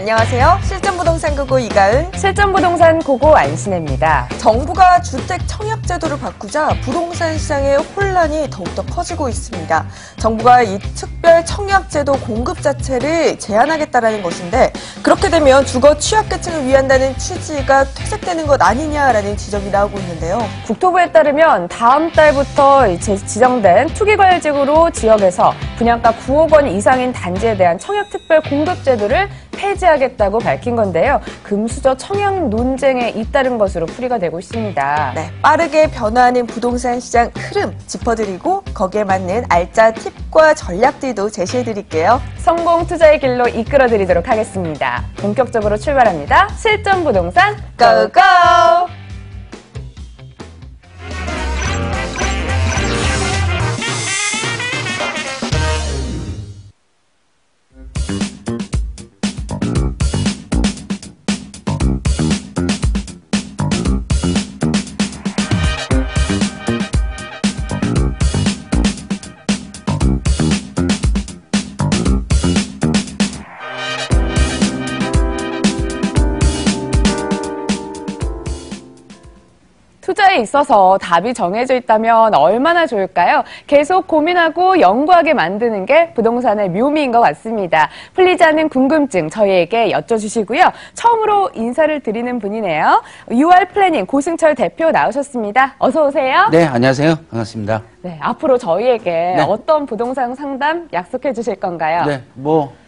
안녕하세요. 실전부동산 고고 이가은, 실전부동산 고고 안신혜입니다. 정부가 주택 청약제도를 바꾸자 부동산 시장의 혼란이 더욱더 커지고 있습니다. 정부가 이 특별 청약제도 공급 자체를 제한하겠다라는 것인데, 그렇게 되면 주거 취약계층을 위한다는 취지가 퇴색되는 것 아니냐라는 지적이 나오고 있는데요. 국토부에 따르면 다음 달부터 지정된 투기과열지구로 지역에서 분양가 9억 원 이상인 단지에 대한 청약특별 공급제도를 폐지하겠다고 밝힌 건데요. 금수저 청약 논쟁에 잇따른 것으로 풀이가 되고 있습니다. 네, 빠르게 변화하는 부동산 시장 흐름 짚어드리고 거기에 맞는 알짜 팁과 전략들도 제시해드릴게요. 성공 투자의 길로 이끌어드리도록 하겠습니다. 본격적으로 출발합니다. 실전부동산 고고! 투자에 있어서 답이 정해져 있다면 얼마나 좋을까요? 계속 고민하고 연구하게 만드는 게 부동산의 묘미인 것 같습니다. 풀리지 않는 궁금증 저희에게 여쭤주시고요. 처음으로 인사를 드리는 분이네요. UR 플래닝 고승철 대표 나오셨습니다. 어서 오세요. 네, 안녕하세요. 반갑습니다. 네, 앞으로 저희에게 네. 어떤 부동산 상담 약속해 주실 건가요? 네,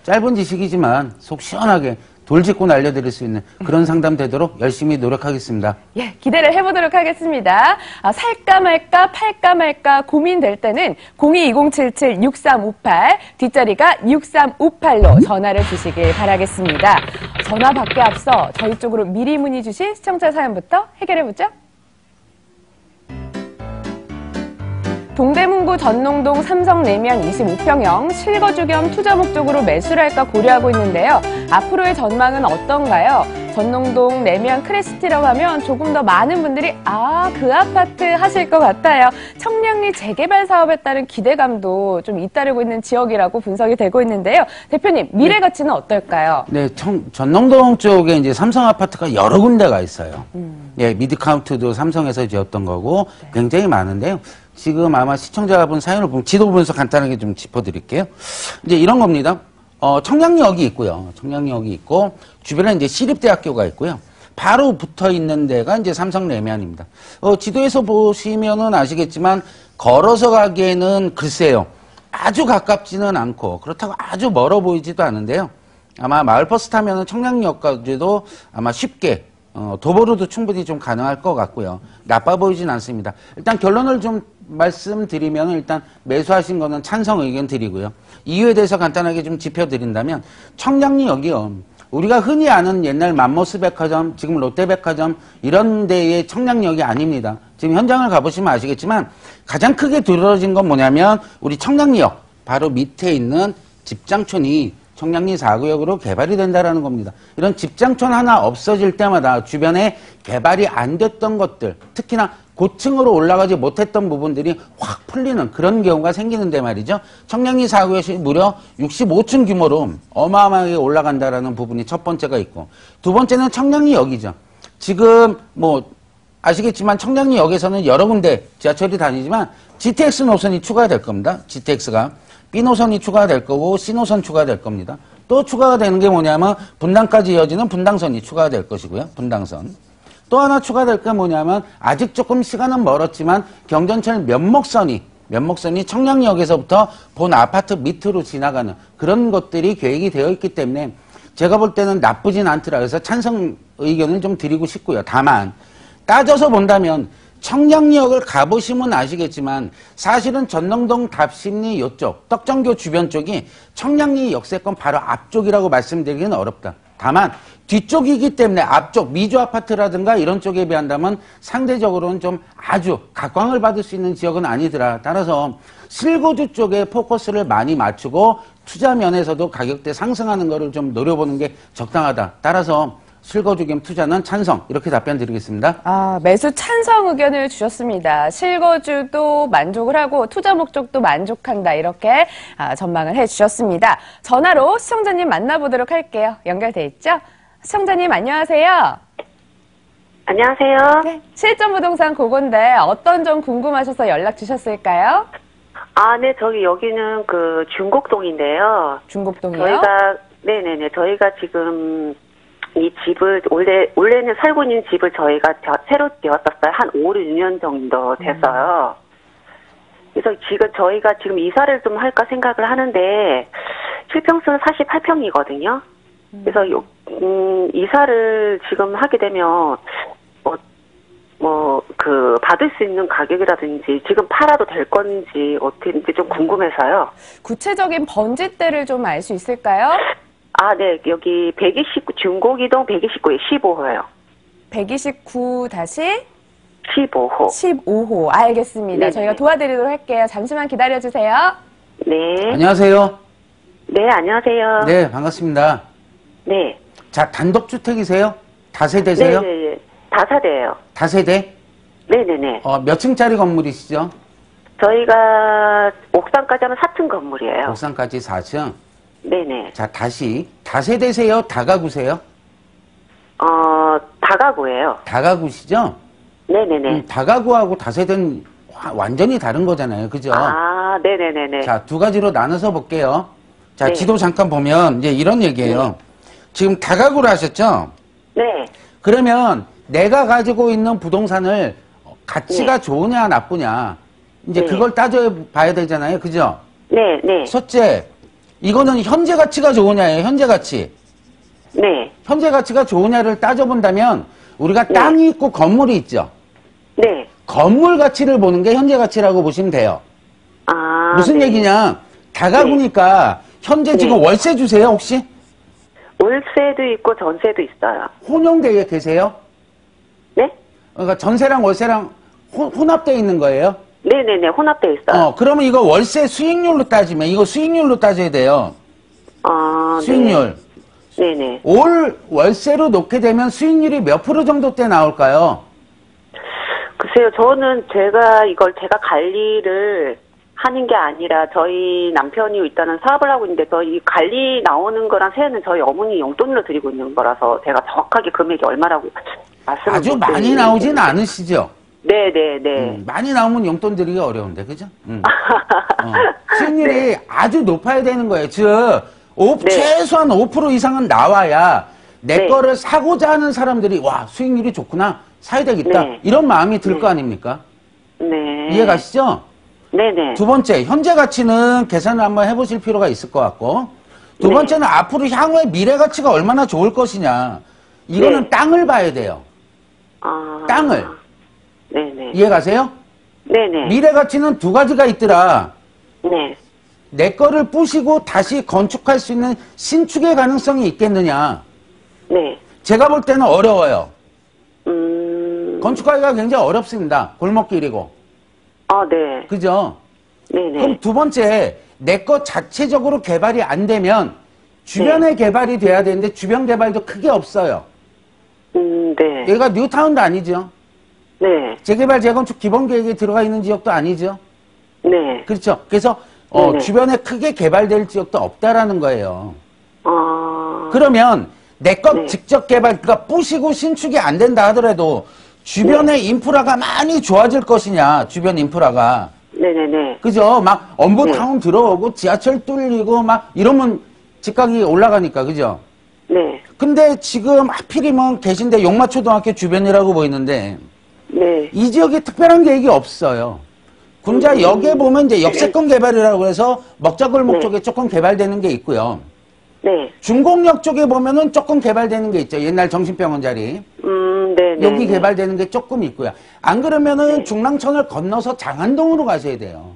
짧은 지식이지만 속 시원하게 돌직구 날려드릴 수 있는 그런 상담 되도록 열심히 노력하겠습니다. 예, 기대를 해보도록 하겠습니다. 살까 말까 팔까 말까 고민될 때는 02-2077-6358 뒷자리가 6358로 전화를 주시길 바라겠습니다. 전화 받기 앞서 저희 쪽으로 미리 문의 주신 시청자 사연부터 해결해보죠. 동대문구 전농동 삼성 내면 25평형 실거주 겸 투자 목적으로 매수를 할까 고려하고 있는데요. 앞으로의 전망은 어떤가요? 전농동 내면 크레시티라고 하면 조금 더 많은 분들이 그 아파트 하실 것 같아요. 청량리 재개발 사업에 따른 기대감도 좀 잇따르고 있는 지역이라고 분석이 되고 있는데요. 대표님, 미래 가치는 어떨까요? 네, 전농동 쪽에 이제 삼성 아파트가 여러 군데가 있어요. 예, 미드카운트도 삼성에서 지었던 거고 굉장히 많은데요. 지금 아마 시청자분 사연을 보면 지도 보면서 간단하게 좀 짚어드릴게요. 이제 이런 겁니다. 청량리역이 있고요. 청량리역이 있고, 주변에 이제 시립대학교가 있고요. 바로 붙어 있는 데가 이제 삼성 내면입니다. 지도에서 보시면은 아시겠지만, 걸어서 가기에는 글쎄요. 아주 가깝지는 않고, 그렇다고 아주 멀어 보이지도 않은데요. 아마 마을버스 타면은 청량리역까지도 아마 쉽게, 도보로도 충분히 좀 가능할 것 같고요. 나빠 보이진 않습니다. 일단 결론을 좀 말씀드리면 일단 매수하신 거는 찬성 의견 드리고요. 이유에 대해서 간단하게 좀 짚어드린다면 청량리역이요. 우리가 흔히 아는 옛날 맘모스 백화점, 지금 롯데백화점 이런 데의 청량리역이 아닙니다. 지금 현장을 가보시면 아시겠지만 가장 크게 두드러진 건 뭐냐면 우리 청량리역 바로 밑에 있는 집장촌이 청량리 4구역으로 개발이 된다라는 겁니다. 이런 집장촌 하나 없어질 때마다 주변에 개발이 안 됐던 것들, 특히나 고층으로 올라가지 못했던 부분들이 확 풀리는 그런 경우가 생기는데 말이죠. 청량리 4구역이 무려 65층 규모로 어마어마하게 올라간다라는 부분이 첫 번째가 있고, 두 번째는 청량리역이죠. 지금 아시겠지만 청량리역에서는 여러 군데 지하철이 다니지만 GTX 노선이 추가될 겁니다. GTX가. B노선이 추가될 거고 C노선 추가될 겁니다. 또 추가가 되는 게 뭐냐면 분당까지 이어지는 분당선이 추가될 것이고요. 분당선. 또 하나 추가될 게 뭐냐면 아직 조금 시간은 멀었지만 경전철 면목선이 청량역에서부터 본 아파트 밑으로 지나가는 그런 것들이 계획이 되어 있기 때문에 제가 볼 때는 나쁘진 않더라. 그래서 찬성 의견을 좀 드리고 싶고요. 다만 따져서 본다면 청량리역을 가보시면 아시겠지만 사실은 전농동 답심리 이쪽 떡정교 주변 쪽이 청량리 역세권 바로 앞쪽이라고 말씀드리기는 어렵다. 다만 뒤쪽이기 때문에 앞쪽 미주 아파트라든가 이런 쪽에 비한다면 상대적으로는 좀 아주 각광을 받을 수 있는 지역은 아니더라. 따라서 실거주 쪽에 포커스를 많이 맞추고 투자 면에서도 가격대 상승하는 거를 좀 노려보는 게 적당하다. 따라서 실거주 겸 투자는 찬성. 이렇게 답변 드리겠습니다. 매수 찬성 의견을 주셨습니다. 실거주도 만족을 하고 투자 목적도 만족한다. 이렇게 전망을 해주셨습니다. 전화로 시청자님 만나보도록 할게요. 연결돼 있죠? 시청자님 안녕하세요. 안녕하세요. 네, 실전 부동산 고건데 어떤 점 궁금하셔서 연락 주셨을까요? 네, 여기는 그 중곡동인데요. 중곡동이요? 네네네. 저희가 지금 이 집을, 원래는 살고 있는 집을 저희가 새로 지었었어요. 한 5, 6년 정도 됐어요. 그래서 저희가 지금 이사를 좀 할까 생각을 하는데, 실평수는 48평이거든요. 그래서, 이사를 지금 하게 되면, 받을 수 있는 가격이라든지, 지금 팔아도 될 건지, 어떻게인지 좀 궁금해서요. 구체적인 번지대를 좀 알 수 있을까요? 네. 여기 129, 중곡이동 129에 15호요. 129 다시 15호. 15호. 알겠습니다. 네네. 저희가 도와드리도록 할게요. 잠시만 기다려주세요. 네. 안녕하세요. 네, 안녕하세요. 네, 반갑습니다. 네. 자, 단독주택이세요? 다세대세요? 네네. 다사대예요. 다세대? 네네네. 몇 층짜리 건물이시죠? 저희가 옥상까지 하면 4층 건물이에요. 옥상까지 4층. 네네. 자, 다시 다세대세요? 다가구세요? 다가구예요. 다가구시죠? 네네네. 다가구하고 다세대는 완전히 다른 거잖아요. 그죠? 네네네네. 자, 두 가지로 나눠서 볼게요. 자, 네. 지도 잠깐 보면 이제 이런 얘기예요. 지금 다가구를 하셨죠? 네. 그러면 내가 가지고 있는 부동산을 가치가 좋으냐 나쁘냐 이제 네. 그걸 따져봐야 되잖아요. 그죠? 네, 네. 첫째, 이거는 현재 가치가 좋으냐예요. 현재 가치. 네. 현재 가치가 좋으냐를 따져본다면 우리가 네. 땅이 있고 건물이 있죠. 네. 건물 가치를 보는 게 현재 가치라고 보시면 돼요. 무슨 네. 얘기냐? 다가구니까 현재 지금 네. 월세 주세요, 혹시? 월세도 있고 전세도 있어요. 혼용되어 계세요? 네? 그러니까 전세랑 월세랑 혼합되어 있는 거예요? 네네네. 혼합되어 있어요. 그러면 이거 월세 수익률로 따지면 이거 수익률로 따져야 돼요. 수익률. 네. 네네. 올 월세로 놓게 되면 수익률이 몇 프로 정도 때 나올까요? 글쎄요, 저는 제가 관리를 하는 게 아니라 저희 남편이 일단은 사업을 하고 있는데 저희 관리 나오는 거랑 세는 저희 어머니 용돈으로 드리고 있는 거라서 제가 정확하게 금액이 얼마라고 말씀을 아주 못 많이 드리는데. 나오진 않으시죠? 네네네. 많이 나오면 용돈 드리기 어려운데, 그죠? 수익률이 아주 높아야 되는 거예요. 즉, 네. 최소한 5% 이상은 나와야 내 네. 거를 사고자 하는 사람들이 와, 수익률이 좋구나. 사야 되겠다. 네. 이런 마음이 들 네. 거 아닙니까? 네. 이해 가시죠? 네네. 두 번째, 현재 가치는 계산을 한번 해보실 필요가 있을 것 같고, 두 네. 번째는 앞으로 향후에 미래 가치가 얼마나 좋을 것이냐. 이거는 네. 땅을 봐야 돼요. 땅을. 네네. 이해 가세요? 네네. 미래 가치는 두 가지가 있더라. 네. 내 거를 부시고 다시 건축할 수 있는 신축의 가능성이 있겠느냐. 네. 제가 볼 때는 어려워요. 건축하기가 건축하기가 굉장히 어렵습니다. 골목길이고. 네. 그죠? 네네. 그럼 두 번째, 내 거 자체적으로 개발이 안 되면 주변에 개발이 돼야 되는데 주변 개발도 크게 없어요. 네. 여기가 뉴타운도 아니죠. 네. 재개발, 재건축 기본 계획에 들어가 있는 지역도 아니죠. 네. 그렇죠. 그래서 네네. 주변에 크게 개발될 지역도 없다라는 거예요. 아. 그러면 내 것 네. 직접 개발, 그러니까 부시고 신축이 안 된다 하더라도 주변의 인프라가 많이 좋아질 것이냐, 주변 인프라가. 네네네. 그죠? 막 엄부타운 들어오고 지하철 뚫리고 막 이러면 집값이 올라가니까, 그죠? 네. 근데 지금 하필이면 계신데 용마초등학교 주변이라고 보이는데 네. 이 지역에 특별한 계획이 없어요. 군자역에 보면 이제 역세권 개발이라고 해서 먹자골목 네. 쪽에 조금 개발되는 게 있고요. 네. 중곡역 쪽에 보면은 조금 개발되는 게 있죠. 옛날 정신병원 자리. 네네. 여기 개발되는 게 조금 있고요. 안 그러면은 네. 중랑천을 건너서 장안동으로 가셔야 돼요.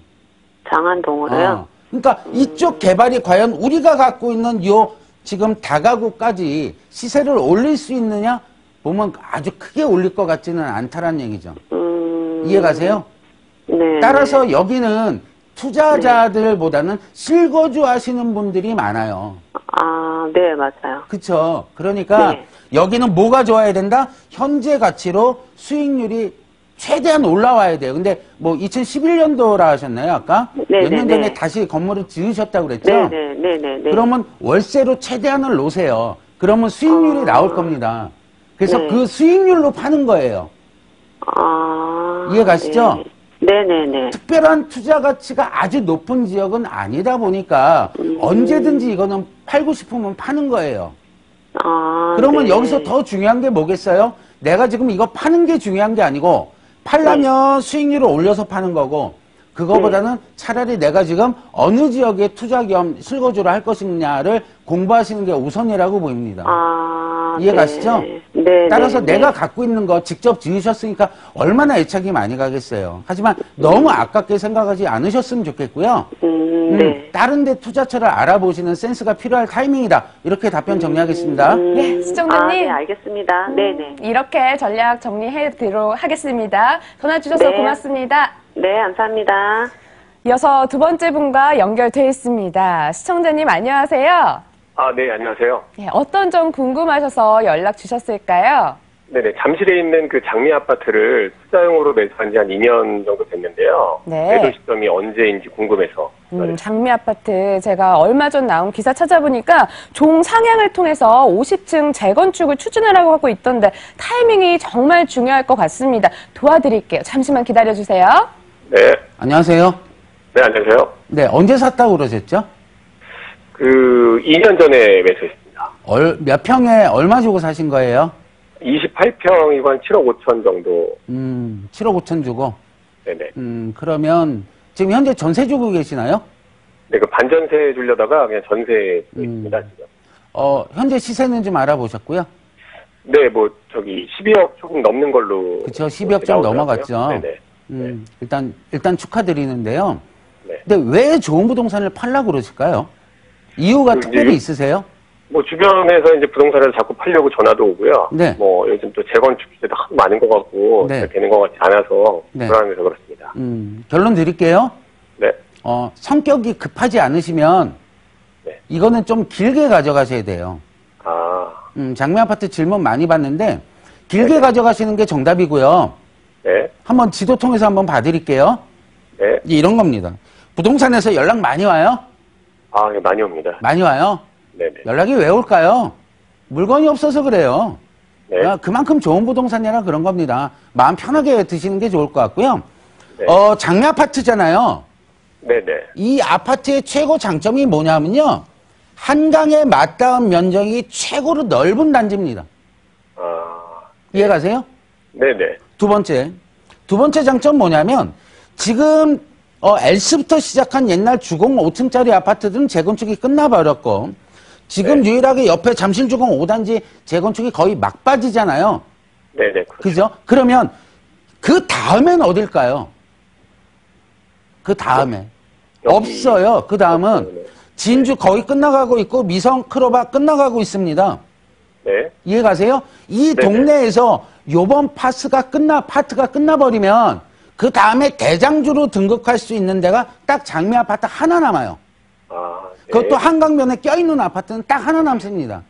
장안동으로요? 그러니까 이쪽 개발이 과연 우리가 갖고 있는 요 지금 다가구까지 시세를 올릴 수 있느냐? 보면 아주 크게 올릴 것 같지는 않다라는 얘기죠. 이해 가세요? 네. 따라서 여기는 투자자들보다는 실거주 하시는 분들이 많아요. 아, 네, 맞아요. 그쵸. 그러니까 네. 여기는 뭐가 좋아야 된다? 현재 가치로 수익률이 최대한 올라와야 돼요. 근데 뭐 2011년도라 하셨나요, 아까? 네, 몇 년 네, 전에 네. 다시 건물을 지으셨다고 그랬죠? 네네. 그러면 월세로 최대한을 놓으세요. 그러면 수익률이 나올 겁니다. 그래서 네. 그 수익률로 파는 거예요. 아. 이해 가시죠? 네네네. 특별한 투자 가치가 아주 높은 지역은 아니다 보니까 언제든지 이거는 팔고 싶으면 파는 거예요. 아. 그러면 네. 여기서 더 중요한 게 뭐겠어요? 내가 지금 이거 파는 게 중요한 게 아니고 팔려면 수익률을 올려서 파는 거고 그거보다는 차라리 내가 지금 어느 지역에 투자 겸 실거주를 할 것이냐를 공부하시는 게 우선이라고 보입니다. 아. 이해 가시죠? 네. 따라서 내가 갖고 있는 거 직접 지으셨으니까 얼마나 애착이 많이 가겠어요. 하지만 너무 아깝게 생각하지 않으셨으면 좋겠고요. 네. 다른 데 투자처를 알아보시는 센스가 필요할 타이밍이다. 이렇게 답변 정리하겠습니다. 네, 아, 시청자님. 네, 알겠습니다. 네네. 이렇게 전략 정리해드리도록 하겠습니다. 전화 주셔서 네. 고맙습니다. 네, 감사합니다. 이어서 두 번째 분과 연결돼 있습니다. 시청자님 안녕하세요. 아, 네, 안녕하세요. 네, 어떤 점 궁금하셔서 연락 주셨을까요? 네네, 잠실에 있는 그 장미 아파트를 투자용으로 매수한 지 한 2년 정도 됐는데요. 네. 매도 시점이 언제인지 궁금해서. 장미 아파트 제가 얼마 전 나온 기사 찾아보니까 종 상향을 통해서 50층 재건축을 추진하라고 하고 있던데 타이밍이 정말 중요할 것 같습니다. 도와드릴게요. 잠시만 기다려주세요. 네. 안녕하세요. 네, 안녕하세요. 네, 언제 샀다고 그러셨죠? 그 2년 전에 매수했습니다. 몇 평에 얼마 주고 사신 거예요? 28평이고 한 7억 5천 정도. 7억 5천 주고. 네네. 그러면 지금 현재 전세 주고 계시나요? 네, 그 반전세 주려다가 그냥 전세 주고 있습니다, 지금. 현재 시세는 좀 알아보셨고요? 네, 뭐, 저기 12억 조금 넘는 걸로. 그쵸, 12억 좀 나오더라고요. 넘어갔죠. 네네. 일단 축하드리는데요. 네. 근데 왜 좋은 부동산을 팔라고 그러실까요? 이유가 특별히 있으세요? 뭐 주변에서 이제 부동산을 자꾸 팔려고 전화도 오고요. 네. 뭐 요즘 또 재건축 규제도 하도 많은 것 같고 네. 잘 되는 것 같지 않아서 네. 불안해서 그렇습니다. 결론 드릴게요. 네. 성격이 급하지 않으시면 네. 이거는 좀 길게 가져가셔야 돼요. 아, 장미 아파트 질문 많이 받는데 길게 가져가시는 게 정답이고요. 네. 한번 지도 통해서 한번 봐드릴게요. 네. 이런 겁니다. 부동산에서 연락 많이 와요? 아, 네, 많이 옵니다. 많이 와요? 네네. 연락이 왜 올까요? 물건이 없어서 그래요. 네. 그만큼 좋은 부동산이라 그런 겁니다. 마음 편하게 드시는 게 좋을 것 같고요. 네. 장미 아파트잖아요. 네네. 이 아파트의 최고 장점이 뭐냐면요. 한강에 맞닿은 면적이 최고로 넓은 단지입니다. 아, 이해가세요? 네네. 두 번째 장점 뭐냐면 지금 L스부터 시작한 옛날 주공 5층짜리 아파트들은 재건축이 끝나버렸고 지금 네. 유일하게 옆에 잠실주공 5단지 재건축이 거의 막바지잖아요. 네네. 그렇죠. 그죠? 그러면 그 다음엔 어딜까요? 그 다음에 여기 없어요. 그 다음은 없어요. 네. 진주 거의 끝나가고 있고 미성 크로바 끝나가고 있습니다. 네. 이해가세요? 이 네네. 동네에서 요번 파트가 끝나버리면 그 다음에 대장주로 등극할 수 있는 데가 딱 장미 아파트 하나 남아요. 아, 네. 그것도 한강변에 껴있는 아파트는 딱 하나 남습니다.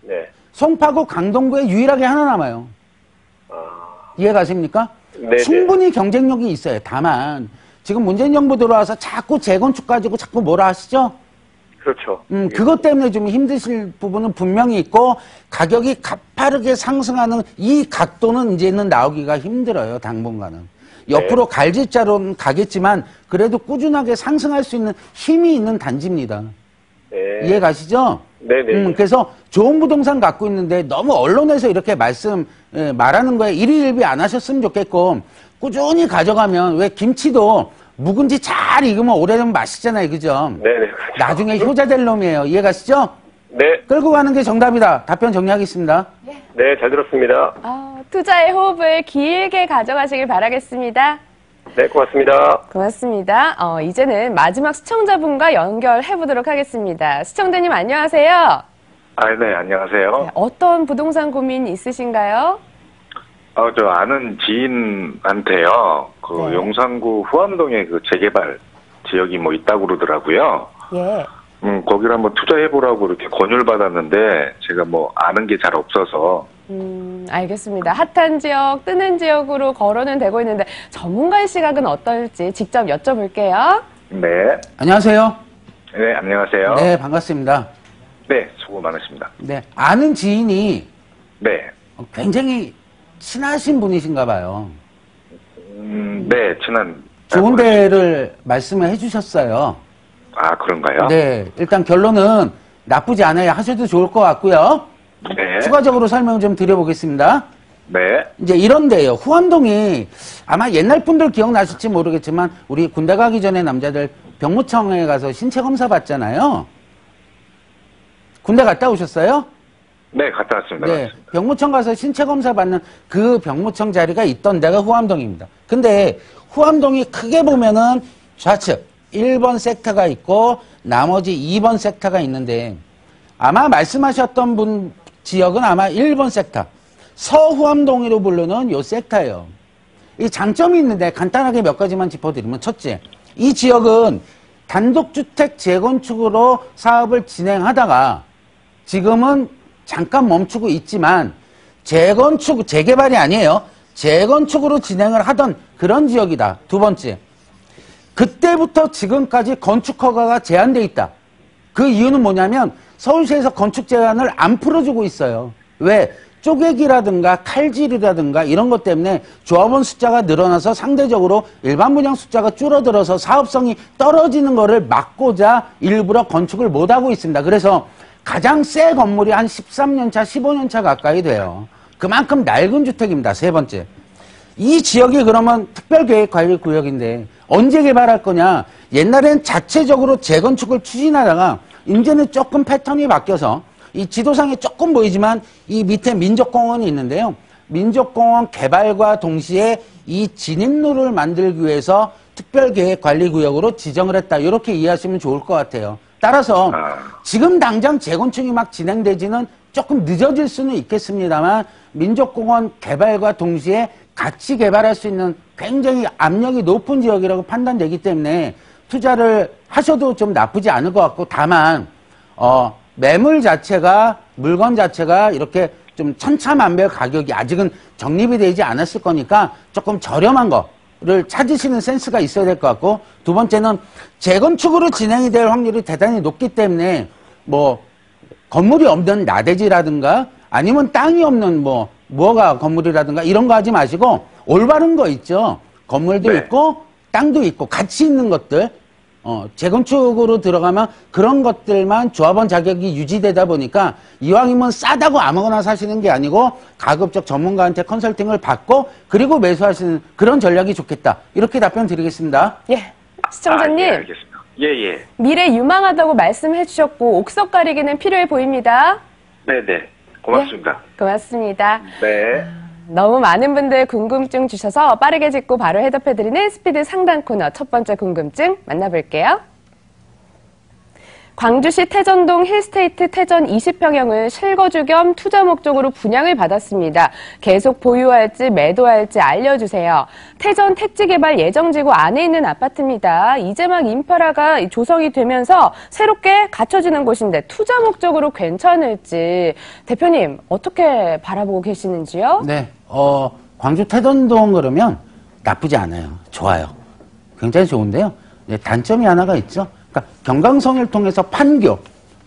네. 송파구 강동구에 유일하게 하나 남아요. 아, 이해가십니까? 네네. 충분히 경쟁력이 있어요. 다만 지금 문재인 정부 들어와서 자꾸 재건축 가지고 자꾸 뭐라 하시죠? 그렇죠. 그것 때문에 좀 힘드실 부분은 분명히 있고 가격이 가파르게 상승하는 이 각도는 이제는 나오기가 힘들어요. 당분간은. 옆으로 갈질자로는 가겠지만 그래도 꾸준하게 상승할 수 있는 힘이 있는 단지입니다. 네. 이해 가시죠? 네네. 그래서 좋은 부동산 갖고 있는데 너무 언론에서 이렇게 말하는 거에 일희일비 안 하셨으면 좋겠고 꾸준히 가져가면 왜 김치도 묵은지 잘 익으면 오래되면 맛있잖아요. 그죠? 네네. 그렇죠. 나중에 효자 될 놈이에요. 이해 가시죠? 네. 끌고 가는 게 정답이다. 답변 정리하겠습니다. 네, 잘 들었습니다. 투자의 호흡을 길게 가져가시길 바라겠습니다. 네, 고맙습니다. 고맙습니다. 이제는 마지막 시청자분과 연결해 보도록 하겠습니다. 시청자님 안녕하세요. 아, 네, 안녕하세요. 어떤 부동산 고민 있으신가요? 저 아는 지인한테요, 네. 용산구 후암동에 그 재개발 지역이 뭐 있다고 그러더라고요. 예. 거기를 한번 투자해보라고 이렇게 권유를 받았는데, 제가 뭐 아는 게 잘 없어서. 알겠습니다. 핫한 지역, 뜨는 지역으로 거론은 되고 있는데, 전문가의 시각은 어떨지 직접 여쭤볼게요. 네. 안녕하세요. 네, 안녕하세요. 네, 반갑습니다. 네, 수고 많으십니다. 네, 아는 지인이 네. 굉장히 친하신 분이신가 봐요. 네, 친한. 좋은 데를 말씀을 해주셨어요. 아, 그런가요? 네, 일단 결론은 나쁘지 않아요. 하셔도 좋을 것 같고요. 네. 추가적으로 설명 좀 드려보겠습니다. 네. 이제 이런데요. 후암동이 아마 옛날 분들 기억나실지 모르겠지만 우리 군대 가기 전에 남자들 병무청에 가서 신체 검사 받잖아요. 군대 갔다 오셨어요? 네, 갔다 왔습니다. 네. 맞습니다. 병무청 가서 신체 검사 받는 그 병무청 자리가 있던 데가 후암동입니다. 근데 후암동이 크게 보면은 좌측 1번 섹터가 있고 나머지 2번 섹터가 있는데 아마 말씀하셨던 분 지역은 아마 1번 섹터. 서후암동으로 부르는 요 섹터예요. 이 장점이 있는데 간단하게 몇 가지만 짚어드리면 첫째, 이 지역은 단독주택 재건축으로 사업을 진행하다가 지금은 잠깐 멈추고 있지만 재건축, 재개발이 아니에요. 재건축으로 진행을 하던 그런 지역이다. 두 번째, 그때부터 지금까지 건축 허가가 제한돼 있다. 그 이유는 뭐냐면 서울시에서 건축 제한을 안 풀어주고 있어요. 왜? 쪼개기라든가 칼질이라든가 이런 것 때문에 조합원 숫자가 늘어나서 상대적으로 일반 분양 숫자가 줄어들어서 사업성이 떨어지는 거를 막고자 일부러 건축을 못하고 있습니다. 그래서 가장 새 건물이 한 13년 차, 15년 차 가까이 돼요. 그만큼 낡은 주택입니다. 세 번째. 이 지역이 그러면 특별계획관리구역인데 언제 개발할 거냐? 옛날엔 자체적으로 재건축을 추진하다가 이제는 조금 패턴이 바뀌어서 이 지도상에 조금 보이지만 이 밑에 민족공원이 있는데요. 민족공원 개발과 동시에 이 진입로를 만들기 위해서 특별계획관리구역으로 지정을 했다. 이렇게 이해하시면 좋을 것 같아요. 따라서 지금 당장 재건축이 막 진행되지는 조금 늦어질 수는 있겠습니다만 민족공원 개발과 동시에 같이 개발할 수 있는 굉장히 압력이 높은 지역이라고 판단되기 때문에 투자를 하셔도 좀 나쁘지 않을 것 같고 다만 매물 자체가 물건 자체가 이렇게 좀 천차만별 가격이 아직은 정립이 되지 않았을 거니까 조금 저렴한 거를 찾으시는 센스가 있어야 될 것 같고 두 번째는 재건축으로 진행이 될 확률이 대단히 높기 때문에 뭐 건물이 없는 나대지라든가 아니면 땅이 없는 무허가 건물이라든가 이런 거 하지 마시고 올바른 거 있죠. 건물도 네. 있고 땅도 있고 같이 있는 것들 재건축으로 들어가면 그런 것들만 조합원 자격이 유지되다 보니까 이왕이면 싸다고 아무거나 사시는 게 아니고 가급적 전문가한테 컨설팅을 받고 그리고 매수하시는 그런 전략이 좋겠다. 이렇게 답변 드리겠습니다. 예. 시청자님. 예, 알겠습니다. 예. 미래 유망하다고 말씀해 주셨고 옥석 가리기는 필요해 보입니다. 네네. 고맙습니다. 예, 고맙습니다. 네. 너무 많은 분들 궁금증 주셔서 빠르게 짚고 바로 해답해드리는 스피드 상담 코너 첫 번째 궁금증 만나볼게요. 광주시 태전동 힐스테이트 태전 20평형을 실거주 겸 투자 목적으로 분양을 받았습니다. 계속 보유할지 매도할지 알려주세요. 태전 택지개발 예정지구 안에 있는 아파트입니다. 이제 막 인프라가 조성이 되면서 새롭게 갖춰지는 곳인데 투자 목적으로 괜찮을지 대표님 어떻게 바라보고 계시는지요? 네, 광주 태전동 그러면 나쁘지 않아요. 좋아요. 굉장히 좋은데요. 네, 단점이 하나가 있죠. 그러니까 경강성을 통해서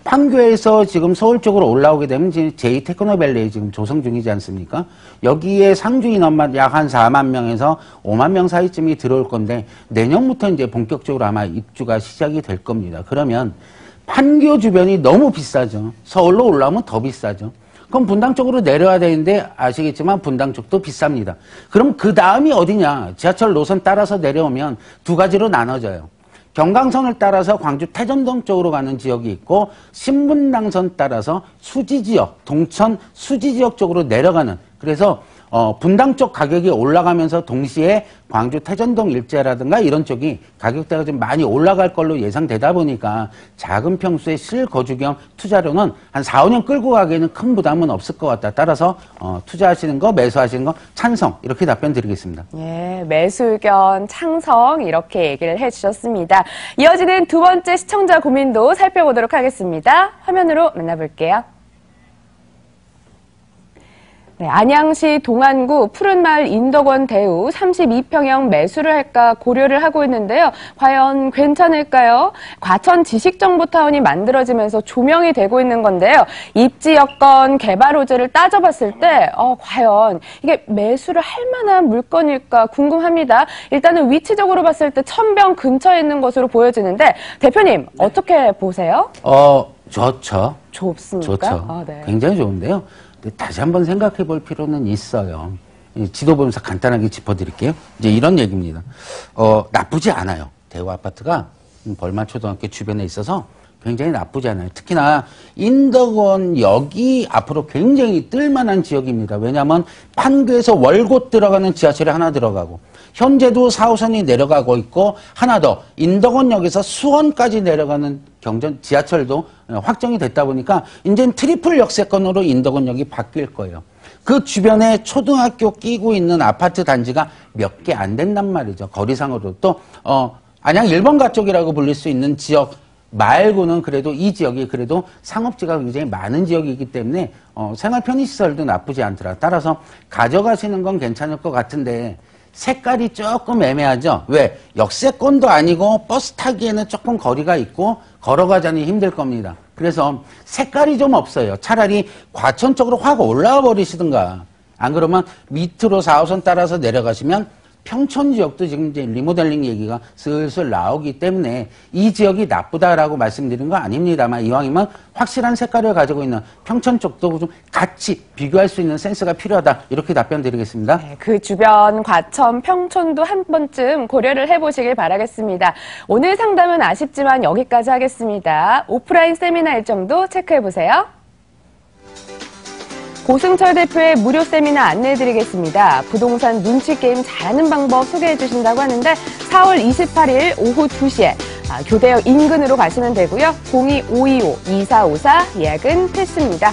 판교에서 지금 서울 쪽으로 올라오게 되면 제2 테크노밸리에 지금 조성 중이지 않습니까? 여기에 상주 인원만 약 한 4만 명에서 5만 명 사이쯤이 들어올 건데 내년부터 이제 본격적으로 아마 입주가 시작이 될 겁니다. 그러면 판교 주변이 너무 비싸죠. 서울로 올라오면 더 비싸죠. 그럼 분당 쪽으로 내려와야 되는데 아시겠지만 분당 쪽도 비쌉니다. 그럼 그 다음이 어디냐? 지하철 노선 따라서 내려오면 두 가지로 나눠져요. 경강선을 따라서 광주 태전동 쪽으로 가는 지역이 있고 신분당선 따라서 수지지역, 동천 수지지역 쪽으로 내려가는 그래서 분당 쪽 가격이 올라가면서 동시에 광주 태전동 일제라든가 이런 쪽이 가격대가 좀 많이 올라갈 걸로 예상되다 보니까 작은 평수의 실거주경 투자로는 한 4, 5년 끌고 가기에는 큰 부담은 없을 것 같다. 따라서 투자하시는 거, 매수하시는 거 찬성 이렇게 답변 드리겠습니다. 예, 매수 의견 창성 이렇게 얘기를 해주셨습니다. 이어지는 두 번째 시청자 고민도 살펴보도록 하겠습니다. 화면으로 만나볼게요. 네, 안양시 동안구 푸른마을 인덕원 대우 32평형 매수를 할까 고려를 하고 있는데요. 과연 괜찮을까요? 과천 지식정보타운이 만들어지면서 조명이 되고 있는 건데요. 입지 여건, 개발 호재를 따져봤을 때 과연 이게 매수를 할 만한 물건일까 궁금합니다. 일단은 위치적으로 봤을 때 천병 근처에 있는 것으로 보여지는데 대표님 어떻게 보세요? 좋죠. 좋습니까? 좋죠. 네. 굉장히 좋은데요. 다시 한번 생각해 볼 필요는 있어요. 지도 보면서 간단하게 짚어드릴게요. 이제 이런 얘기입니다. 나쁘지 않아요. 대우 아파트가 벌마초등학교 주변에 있어서 굉장히 나쁘지 않아요. 특히나 인덕원역이 앞으로 굉장히 뜰만한 지역입니다. 왜냐하면 판교에서 월곶 들어가는 지하철이 하나 들어가고 현재도 4호선이 내려가고 있고 하나 더 인덕원역에서 수원까지 내려가는 경전 지하철도 확정이 됐다 보니까 이제는 트리플 역세권으로 인덕원역이 바뀔 거예요. 그 주변에 초등학교 끼고 있는 아파트 단지가 몇 개 안 된단 말이죠. 거리상으로 또 안양 1번 가쪽이라고 불릴 수 있는 지역 말고는 그래도 이 지역이 그래도 상업지가 굉장히 많은 지역이기 때문에 생활 편의시설도 나쁘지 않더라. 따라서 가져가시는 건 괜찮을 것 같은데 색깔이 조금 애매하죠. 왜? 역세권도 아니고 버스 타기에는 조금 거리가 있고 걸어가자니 힘들 겁니다. 그래서 색깔이 좀 없어요. 차라리 과천 쪽으로 확 올라와 버리시든가. 안 그러면 밑으로 4호선 따라서 내려가시면 평촌 지역도 지금 이제 리모델링 얘기가 슬슬 나오기 때문에 이 지역이 나쁘다라고 말씀드린 거 아닙니다만 이왕이면 확실한 색깔을 가지고 있는 평촌 쪽도 좀 같이 비교할 수 있는 센스가 필요하다. 이렇게 답변 드리겠습니다. 네, 그 주변 과천, 평촌도 한 번쯤 고려를 해보시길 바라겠습니다. 오늘 상담은 아쉽지만 여기까지 하겠습니다. 오프라인 세미나 일정도 체크해보세요. 고승철 대표의 무료 세미나 안내해드리겠습니다. 부동산 눈치게임 잘하는 방법 소개해주신다고 하는데 4월 28일 오후 2시에 교대역 인근으로 가시면 되고요. 02-525-2454 예약은 필수입니다.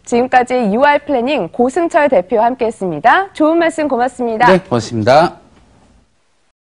지금까지 UR 플래닝 고승철 대표와 함께했습니다. 좋은 말씀 고맙습니다. 네, 고맙습니다.